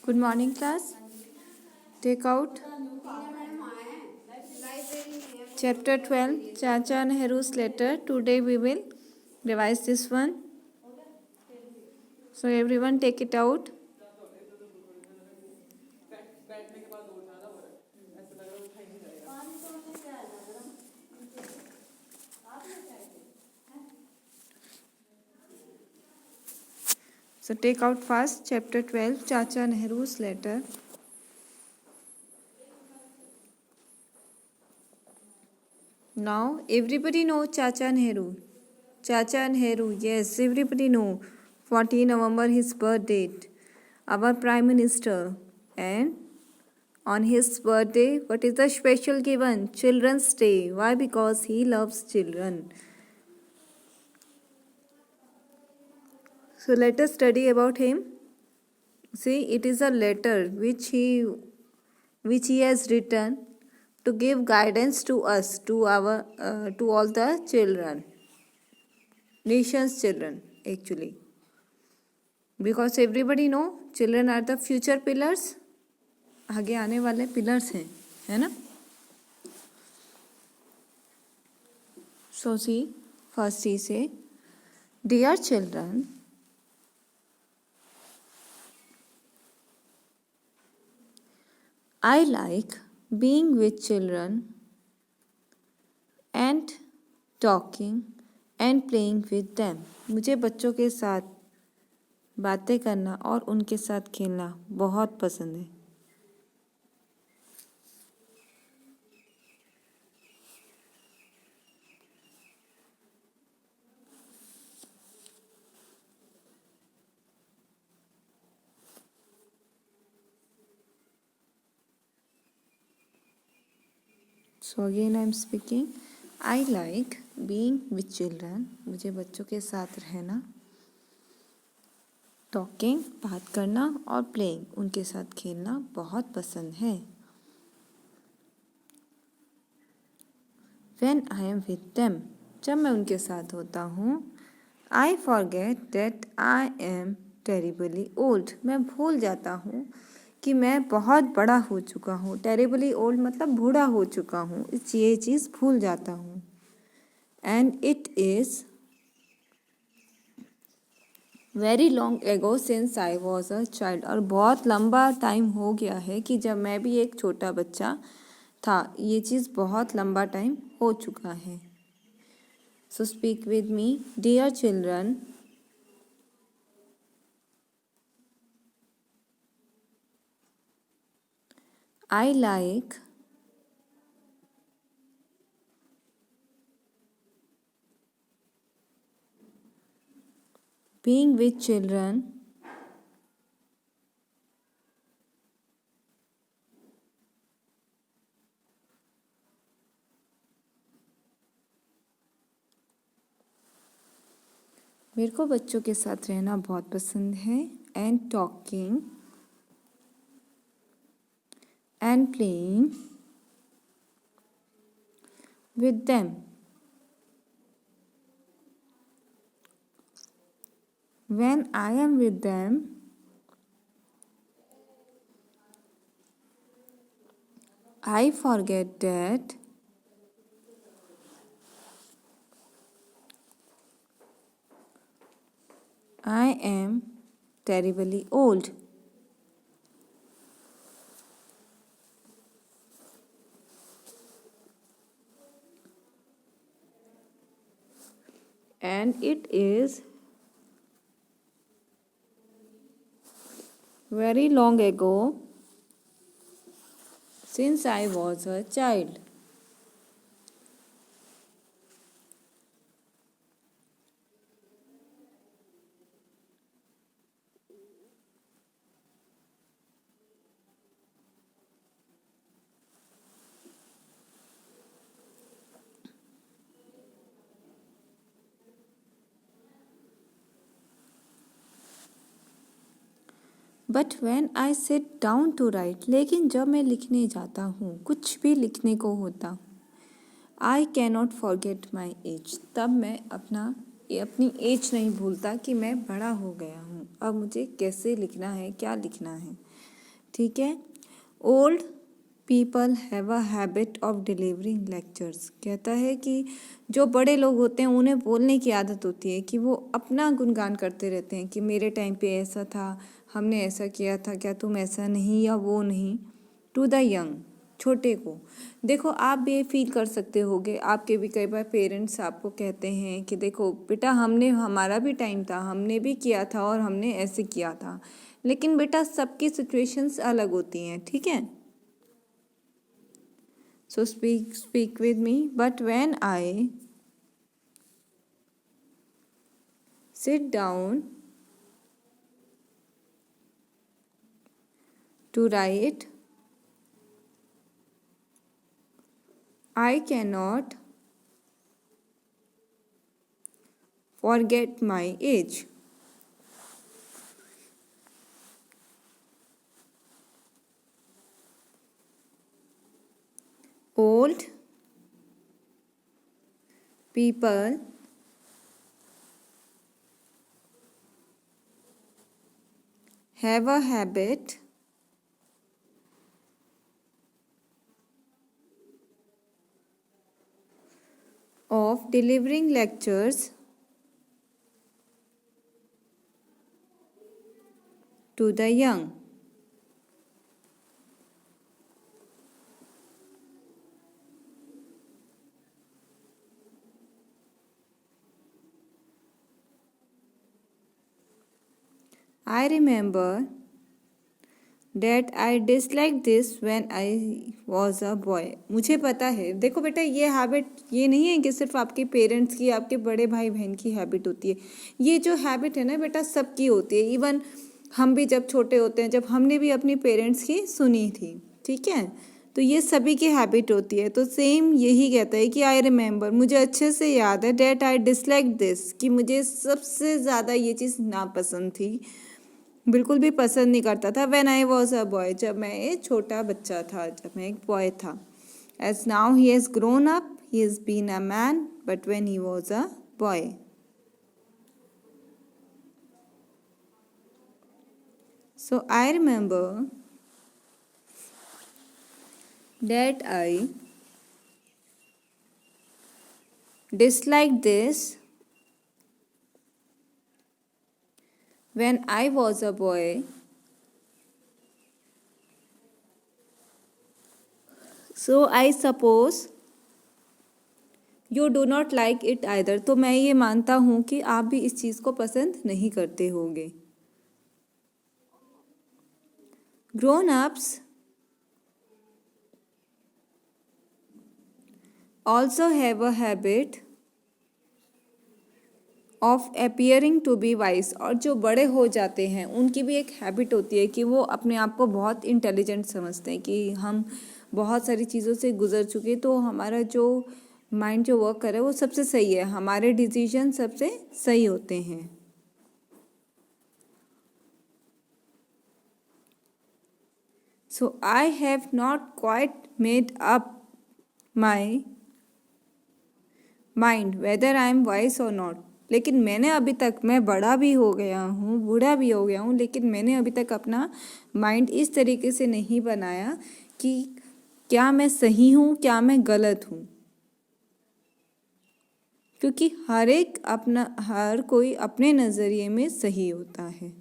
Good morning, class. Take out chapter 12, Chacha Nehru's letter. Today we will revise this one. So everyone take it out. So take out first chapter 12, Chacha Nehru's letter. Now everybody know Chacha Nehru. Chacha Nehru, yes, everybody know. 14 November his birth date. Our Prime Minister. And on his birthday, what is the special given? Children's Day. Why? Because he loves children. So let us study about him. See, it is a letter which he has written to give guidance to us, to all the children, nation's children actually, because everybody know children are the future pillars. आगे आने वाले pillars हैं, है ना? So see, first he say, dear children, I like being with children and talking and playing with them. मुझे बच्चों के साथ बातें करना और उनके साथ खेलना बहुत पसंद है. So again I am speaking. I like being with children. मुझे बच्चों के साथ रहना, टॉकिंग बात करना और प्लेइंग उनके साथ खेलना बहुत पसंद है. When I am with them, जब मैं उनके साथ होता हूँ, I forget that I am terribly old. मैं भूल जाता हूँ कि मैं बहुत बड़ा हो चुका हूँ. टेरिबली ओल्ड मतलब बूढ़ा हो चुका हूँ. ये चीज़ भूल जाता हूँ. And it is very long ago since I was a child. और बहुत लंबा टाइम हो गया है कि जब मैं भी एक छोटा बच्चा था. ये चीज़ बहुत लंबा टाइम हो चुका है. So speak with me. Dear children, I like being with children मेरे को बच्चों के साथ रहना बहुत पसंद है. And talking and playing with them. When I am with them, I forget that I am terribly old. And it is very long ago since I was a child. But when I sit down to write, लेकिन जब मैं लिखने जाता हूँ, कुछ भी लिखने को होता हूँ, I cannot forget my age, तब मैं अपनी एज नहीं भूलता कि मैं बड़ा हो गया हूँ. अब मुझे कैसे लिखना है, क्या लिखना है. ठीक है। Old people have a habit of delivering lectures, कहता है कि जो बड़े लोग होते हैं उन्हें बोलने की आदत होती है कि वो अपना गुणगान करते रहते हैं कि मेरे टाइम पे ऐसा था, हमने ऐसा किया था, क्या तुम ऐसा नहीं या वो नहीं। टू द यंग, छोटे को। देखो आप भी ये फील कर सकते होगे, आपके भी कई बार पेरेंट्स आपको कहते हैं कि देखो बेटा हमने, हमारा भी टाइम था, हमने भी किया था और हमने ऐसे किया था। लेकिन बेटा सबकी सिचुएशंस अलग होती हैं, ठीक है। So speak with me. But when I sit down to write, I cannot forget my age. Old people have a habit of delivering lectures to the young. I remember that I disliked this when I was a boy. मुझे पता है, देखो बेटा ये habit ये नहीं है कि सिर्फ आपके पेरेंट्स की, आपके बड़े भाई बहन की हैबिट होती है। ये जो हैबिट है ना बेटा सबकी होती है। इवन हम भी जब छोटे होते हैं, जब हमने भी अपनी पेरेंट्स की सुनी थी, ठीक है, तो ये सभी की हैबिट होती है। तो सेम यही कहता है कि आई रिमेंबर, मुझे अच्छे से याद है, डेट आई डिसलाइक दिस, कि मुझे सबसे ज़्यादा ये चीज़ नापसंद थी, बिल्कुल भी पसंद नहीं करता था। When I was a boy, जब मैं एक छोटा बच्चा था, जब मैं एक बॉय था। As now he has grown up, he has been a man, but when he was a boy. So I remember that I disliked this when I was a boy. So I suppose you do not like it either. तो मैं ये मानता हूँ कि आप भी इस चीज़ को पसंद नहीं करते होंगे। Grown ups also have a habit of appearing to be wise. और जो बड़े हो जाते हैं उनकी भी एक हैबिट होती है कि वो अपने आप को बहुत इंटेलिजेंट समझते हैं कि हम बहुत सारी चीज़ों से गुजर चुके, तो हमारा जो माइंड जो वर्क कर रहा है वो सबसे सही है, हमारे डिसीजन सबसे सही होते हैं। So I have not quite made up my mind whether I am wise और नॉट। लेकिन मैंने अभी तक, मैं बड़ा भी हो गया हूँ, बूढ़ा भी हो गया हूँ, लेकिन मैंने अभी तक अपना माइंड इस तरीके से नहीं बनाया कि क्या मैं सही हूँ, क्या मैं गलत हूँ। क्योंकि हर कोई अपने नज़रिए में सही होता है।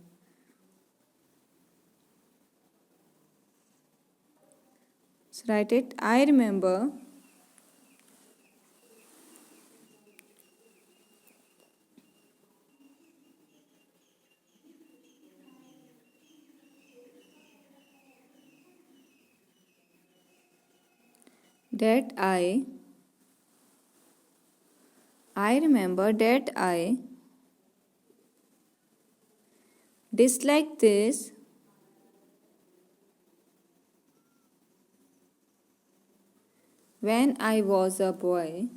Right it. I remember that I remember that I disliked this when I was a boy.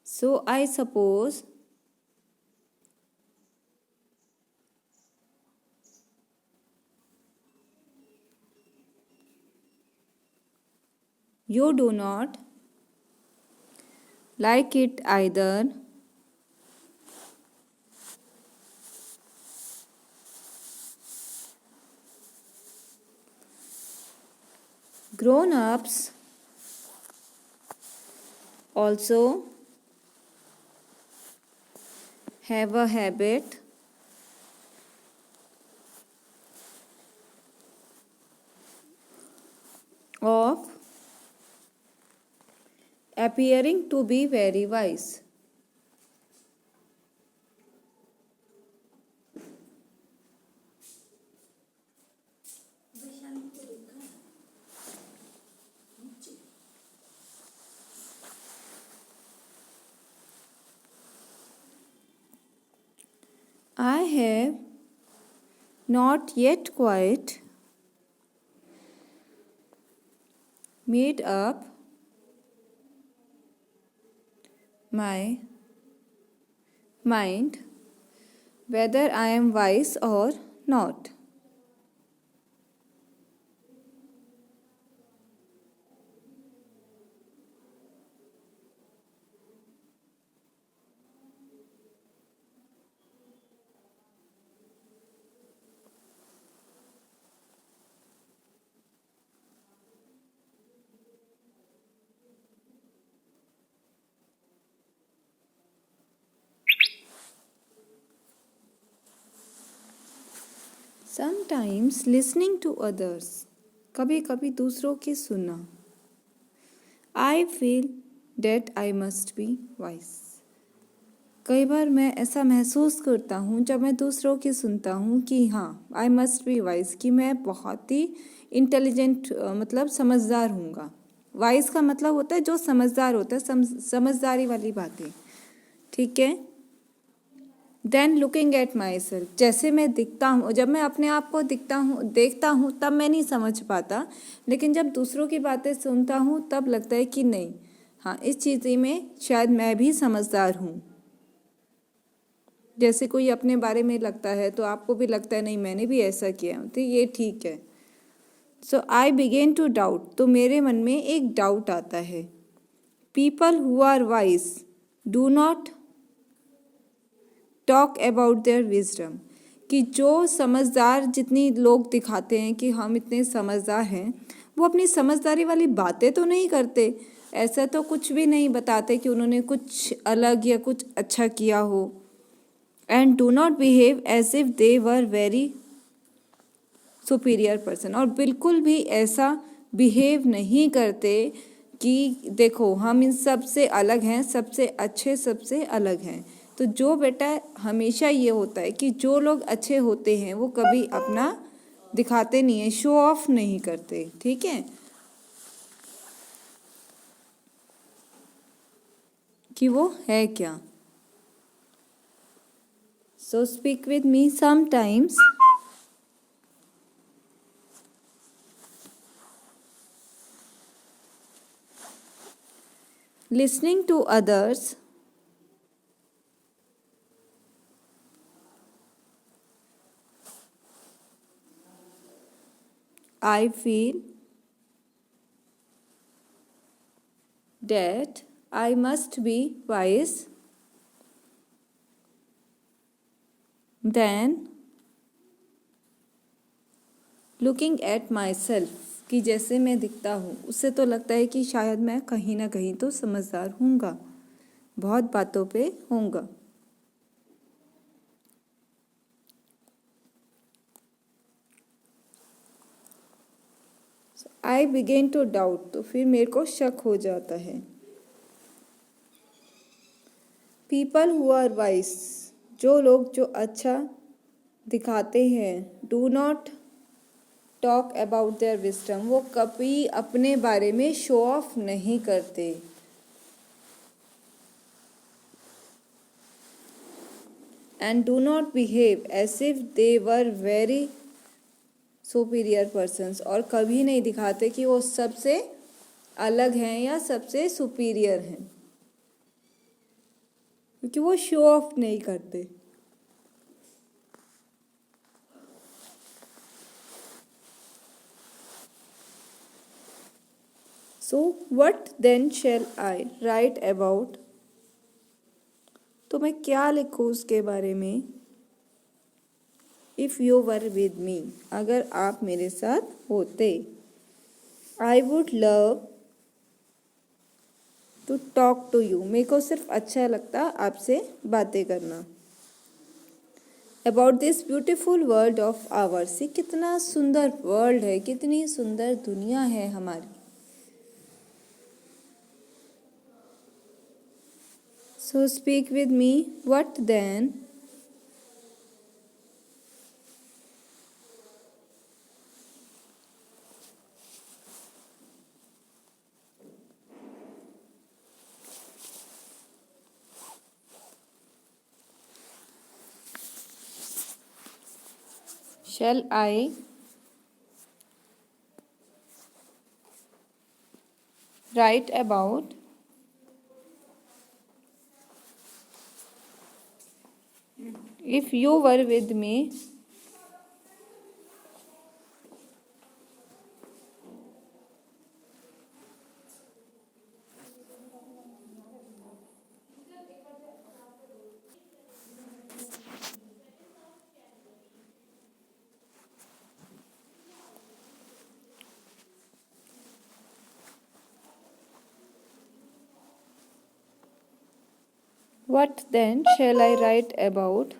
So I suppose you do not like it either. Grown-ups also have a habit of appearing to be very wise. I have not yet quite made up my mind whether I am wise or not. Sometimes listening to others, कभी कभी दूसरों की सुनना. I feel that I must be wise. कई बार मैं ऐसा महसूस करता हूँ जब मैं दूसरों की सुनता हूँ कि हाँ I must be wise, कि मैं बहुत ही इंटेलिजेंट मतलब समझदार हूँगा. वाइज का मतलब होता है जो समझदार होता है, समझदारी वाली बातें. ठीक है. Then looking at my self, जैसे मैं दिखता हूँ, जब मैं अपने आप को देखता हूँ तब मैं नहीं समझ पाता, लेकिन जब दूसरों की बातें सुनता हूँ तब लगता है कि नहीं, हाँ इस चीज़ में शायद मैं भी समझदार हूँ. जैसे कोई अपने बारे में लगता है तो आपको भी लगता है नहीं मैंने भी ऐसा किया, तो ये ठीक है. So I began to doubt, तो मेरे मन में एक डाउट आता है. People who are wise do not talk about their wisdom, कि जो समझदार जितनी लोग दिखाते हैं कि हम इतने समझदार हैं, वो अपनी समझदारी वाली बातें तो नहीं करते. ऐसा तो कुछ भी नहीं बताते कि उन्होंने कुछ अलग या कुछ अच्छा किया हो. And do not behave as if they were very superior person, और बिल्कुल भी ऐसा बिहेव नहीं करते कि देखो हम इन सब से अलग हैं, सबसे अच्छे सबसे अलग हैं. तो जो बेटा हमेशा ये होता है कि जो लोग अच्छे होते हैं वो कभी अपना दिखाते नहीं है, शो ऑफ नहीं करते. ठीक है, कि वो है क्या. सो speak with me sometimes. Listening to others I feel that I must be wise than looking at myself, कि जैसे मैं दिखता हूँ उससे तो लगता है कि शायद मैं कहीं ना कहीं तो समझदार हूँगा, बहुत बातों पे होऊंगा. आई बिगेन टू डाउट, तो फिर मेरे को शक हो जाता है. पीपल हु आर वाइज, जो लोग जो अच्छा दिखाते हैं, do not talk about their wisdom, वो कभी अपने बारे में शो ऑफ नहीं करते. And do not behave as if they were very superior persons, और कभी नहीं दिखाते कि वो सबसे अलग हैं या सबसे सुपीरियर हैं, क्योंकि वो शो ऑफ नहीं करते. So what then shall I write about, तो मैं क्या लिखूँ उसके बारे में. If you were with me, अगर आप मेरे साथ होते. I would love to talk to you, मेरे को सिर्फ अच्छा लगता आपसे बातें करना। About this beautiful world of ours, ये कितना सुंदर वर्ल्ड है, कितनी सुंदर दुनिया है हमारी। So speak with me, what then? Shall I write about if you were with me? What then shall I write about?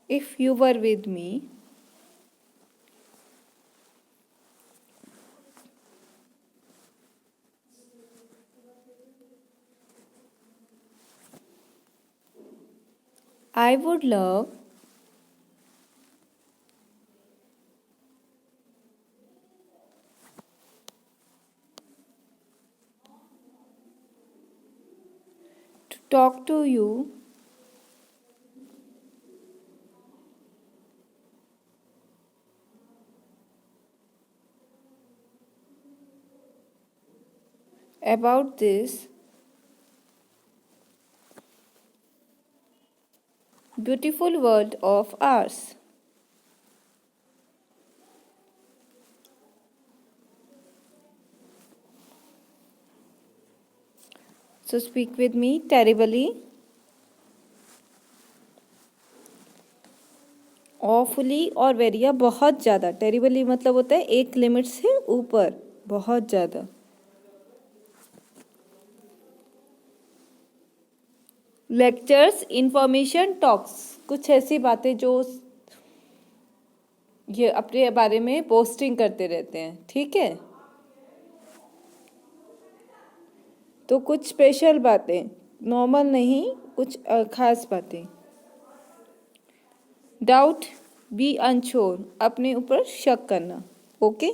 If you were with me. I would love to talk to you about this beautiful world of ours. So speak with me terribly, awfully और very, या बहुत ज़्यादा। Terribly मतलब होता है एक limit से ऊपर, बहुत ज़्यादा। लेक्चर्स, इंफॉर्मेशन, टॉक्स, कुछ ऐसी बातें जो ये अपने बारे में पोस्टिंग करते रहते हैं, ठीक है। तो कुछ स्पेशल बातें, नॉर्मल नहीं, कुछ खास बातें। डाउट, बी अनश्योर, अपने ऊपर शक करना, ओके।